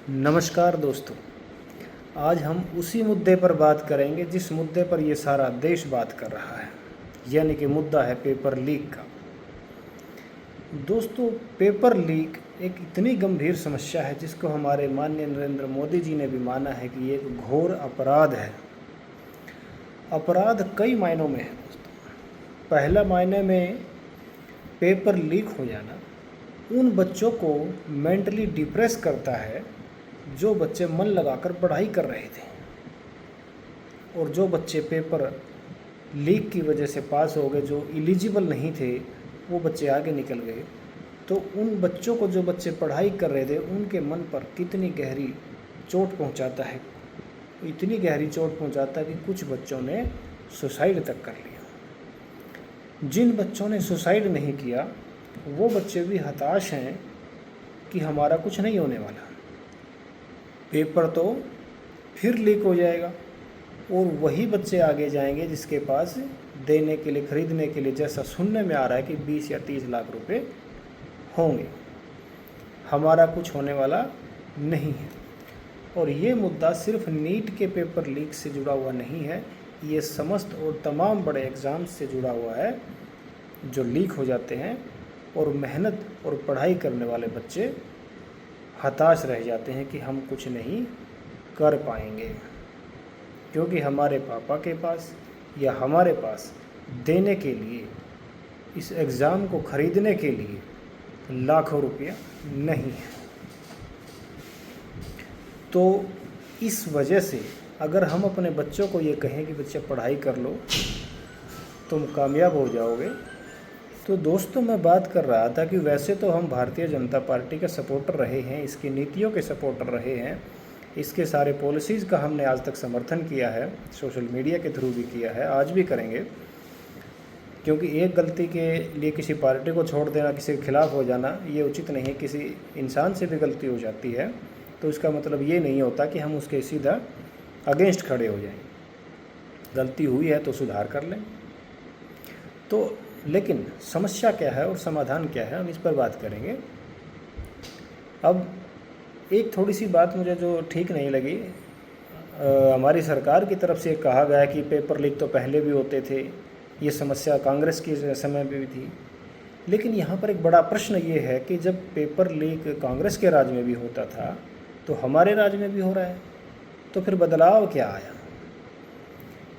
नमस्कार दोस्तों। आज हम उसी मुद्दे पर बात करेंगे जिस मुद्दे पर ये सारा देश बात कर रहा है, यानी कि मुद्दा है पेपर लीक का। दोस्तों, पेपर लीक एक इतनी गंभीर समस्या है जिसको हमारे माननीय नरेंद्र मोदी जी ने भी माना है कि ये एक घोर अपराध है। अपराध कई मायनों में है दोस्तों। पहला मायने में पेपर लीक हो जाना उन बच्चों को मेंटली डिप्रेस करता है जो बच्चे मन लगाकर पढ़ाई कर रहे थे, और जो बच्चे पेपर लीक की वजह से पास हो गए, जो एलिजिबल नहीं थे, वो बच्चे आगे निकल गए। तो उन बच्चों को, जो बच्चे पढ़ाई कर रहे थे, उनके मन पर कितनी गहरी चोट पहुंचाता है। इतनी गहरी चोट पहुंचाता है कि कुछ बच्चों ने सुसाइड तक कर लिया। जिन बच्चों ने सुसाइड नहीं किया वो बच्चे भी हताश हैं कि हमारा कुछ नहीं होने वाला, पेपर तो फिर लीक हो जाएगा। और वही बच्चे आगे जाएंगे जिसके पास देने के लिए, खरीदने के लिए, जैसा सुनने में आ रहा है कि 20 या 30 लाख रुपए होंगे। हमारा कुछ होने वाला नहीं है। और ये मुद्दा सिर्फ नीट के पेपर लीक से जुड़ा हुआ नहीं है, ये समस्त और तमाम बड़े एग्ज़ाम्स से जुड़ा हुआ है जो लीक हो जाते हैं, और मेहनत और पढ़ाई करने वाले बच्चे हताश रह जाते हैं कि हम कुछ नहीं कर पाएंगे, क्योंकि हमारे पापा के पास या हमारे पास देने के लिए, इस एग्ज़ाम को खरीदने के लिए लाखों रुपया नहीं है। तो इस वजह से अगर हम अपने बच्चों को ये कहें कि बच्चे पढ़ाई कर लो, तुम कामयाब हो जाओगे, तो दोस्तों मैं बात कर रहा था कि वैसे तो हम भारतीय जनता पार्टी के सपोर्टर रहे हैं, इसकी नीतियों के सपोर्टर रहे हैं, इसके सारे पॉलिसीज़ का हमने आज तक समर्थन किया है, सोशल मीडिया के थ्रू भी किया है, आज भी करेंगे। क्योंकि एक गलती के लिए किसी पार्टी को छोड़ देना, किसी के खिलाफ़ हो जाना, ये उचित नहीं है। किसी इंसान से भी गलती हो जाती है तो इसका मतलब ये नहीं होता कि हम उसके सीधा अगेंस्ट खड़े हो जाएं। गलती हुई है तो सुधार कर लें। तो लेकिन समस्या क्या है और समाधान क्या है, हम इस पर बात करेंगे। अब एक थोड़ी सी बात मुझे जो ठीक नहीं लगी, हमारी सरकार की तरफ से कहा गया कि पेपर लीक तो पहले भी होते थे, ये समस्या कांग्रेस के समय में भी थी। लेकिन यहाँ पर एक बड़ा प्रश्न ये है कि जब पेपर लीक कांग्रेस के राज में भी होता था तो हमारे राज में भी हो रहा है, तो फिर बदलाव क्या आया?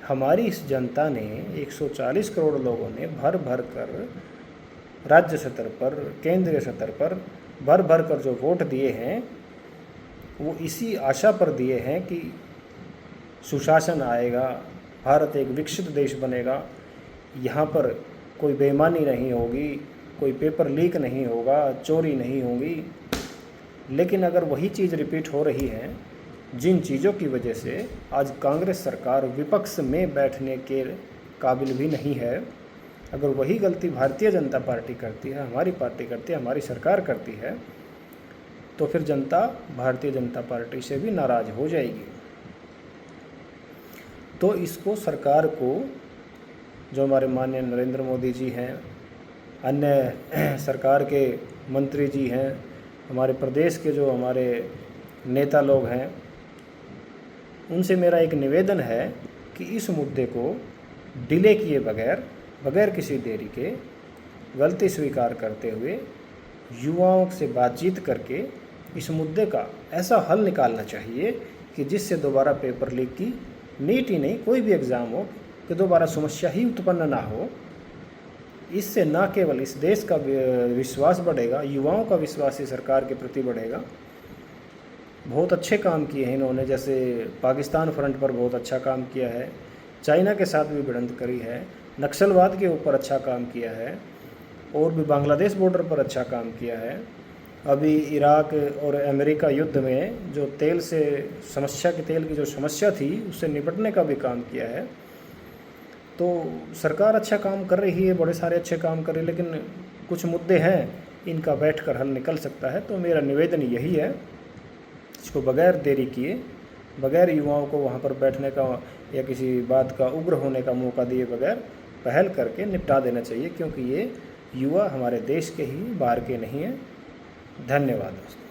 हमारी इस जनता ने, 140 करोड़ लोगों ने भर भर कर राज्य स्तर पर, केंद्रीय स्तर पर भर भर कर जो वोट दिए हैं, वो इसी आशा पर दिए हैं कि सुशासन आएगा, भारत एक विकसित देश बनेगा, यहाँ पर कोई बेईमानी नहीं होगी, कोई पेपर लीक नहीं होगा, चोरी नहीं होगी। लेकिन अगर वही चीज़ रिपीट हो रही है, जिन चीज़ों की वजह से आज कांग्रेस सरकार विपक्ष में बैठने के काबिल भी नहीं है, अगर वही गलती भारतीय जनता पार्टी करती है, हमारी पार्टी करती है, हमारी सरकार करती है, तो फिर जनता भारतीय जनता पार्टी से भी नाराज़ हो जाएगी। तो इसको सरकार को, जो हमारे माननीय नरेंद्र मोदी जी हैं, अन्य सरकार के मंत्री जी हैं, हमारे प्रदेश के जो हमारे नेता लोग हैं, उनसे मेरा एक निवेदन है कि इस मुद्दे को डिले किए बगैर किसी देरी के गलती स्वीकार करते हुए युवाओं से बातचीत करके इस मुद्दे का ऐसा हल निकालना चाहिए कि जिससे दोबारा पेपर लीक की, नीट ही नहीं कोई भी एग्ज़ाम हो, कि दोबारा समस्या ही उत्पन्न ना हो। इससे न केवल इस देश का विश्वास बढ़ेगा, युवाओं का विश्वास इस सरकार के प्रति बढ़ेगा। बहुत अच्छे काम किए हैं इन्होंने, जैसे पाकिस्तान फ्रंट पर बहुत अच्छा काम किया है, चाइना के साथ भी भिड़ंत करी है, नक्सलवाद के ऊपर अच्छा काम किया है, और भी बांग्लादेश बॉर्डर पर अच्छा काम किया है। अभी इराक और अमेरिका युद्ध में जो तेल की जो समस्या थी, उससे निपटने का भी काम किया है। तो सरकार अच्छा काम कर रही है, बड़े सारे अच्छे काम कर रही है, लेकिन कुछ मुद्दे हैं, इनका बैठकर हल निकल सकता है। तो मेरा निवेदन यही है, इसको बगैर देरी किए, बगैर युवाओं को वहाँ पर बैठने का या किसी बात का उग्र होने का मौका दिए बगैर पहल करके निपटा देना चाहिए, क्योंकि ये युवा हमारे देश के ही, बाहर के नहीं हैं। धन्यवाद दोस्तों।